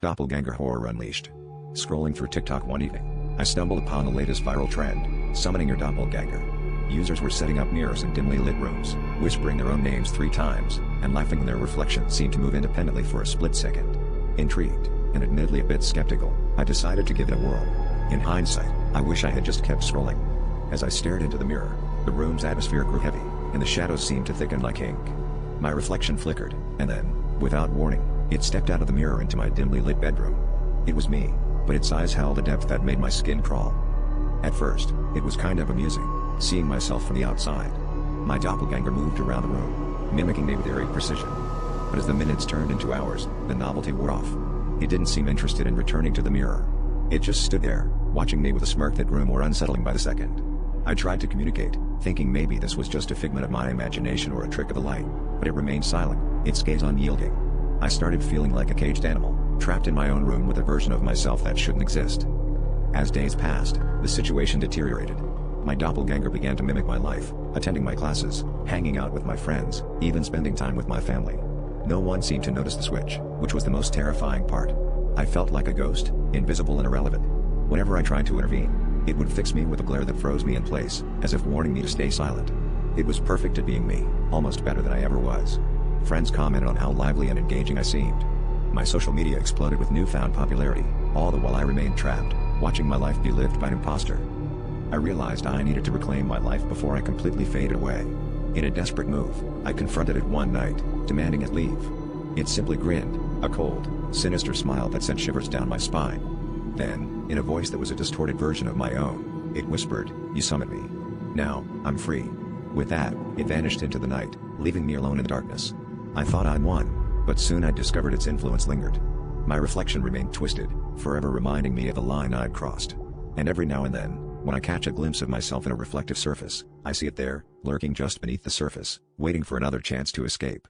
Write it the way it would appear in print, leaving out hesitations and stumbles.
Doppelgänger horror unleashed. Scrolling through TikTok one evening, I stumbled upon the latest viral trend, summoning your doppelganger. Users were setting up mirrors in dimly lit rooms, whispering their own names 3 times, and laughing when their reflections seemed to move independently for a split second. Intrigued, and admittedly a bit skeptical, I decided to give it a whirl. In hindsight, I wish I had just kept scrolling. As I stared into the mirror, the room's atmosphere grew heavy, and the shadows seemed to thicken like ink. My reflection flickered, and then, without warning, it stepped out of the mirror into my dimly lit bedroom. It was me, but its eyes held a depth that made my skin crawl. At first, it was kind of amusing, seeing myself from the outside. My doppelganger moved around the room, mimicking me with eerie precision. But as the minutes turned into hours, the novelty wore off. It didn't seem interested in returning to the mirror. It just stood there, watching me with a smirk that grew more unsettling by the second. I tried to communicate, thinking maybe this was just a figment of my imagination or a trick of the light, but it remained silent, its gaze unyielding. I started feeling like a caged animal, trapped in my own room with a version of myself that shouldn't exist. As days passed, the situation deteriorated. My doppelganger began to mimic my life, attending my classes, hanging out with my friends, even spending time with my family. No one seemed to notice the switch, which was the most terrifying part. I felt like a ghost, invisible and irrelevant. Whenever I tried to intervene, it would fix me with a glare that froze me in place, as if warning me to stay silent. It was perfect at being me, almost better than I ever was. Friends commented on how lively and engaging I seemed. My social media exploded with newfound popularity, all the while I remained trapped, watching my life be lived by an imposter. I realized I needed to reclaim my life before I completely faded away. In a desperate move, I confronted it one night, demanding it leave. It simply grinned, a cold, sinister smile that sent shivers down my spine. Then, in a voice that was a distorted version of my own, it whispered, "You summoned me. Now, I'm free." With that, it vanished into the night, leaving me alone in the darkness. I thought I'd won, but soon I discovered its influence lingered. My reflection remained twisted, forever reminding me of the line I'd crossed. And every now and then, when I catch a glimpse of myself in a reflective surface, I see it there, lurking just beneath the surface, waiting for another chance to escape.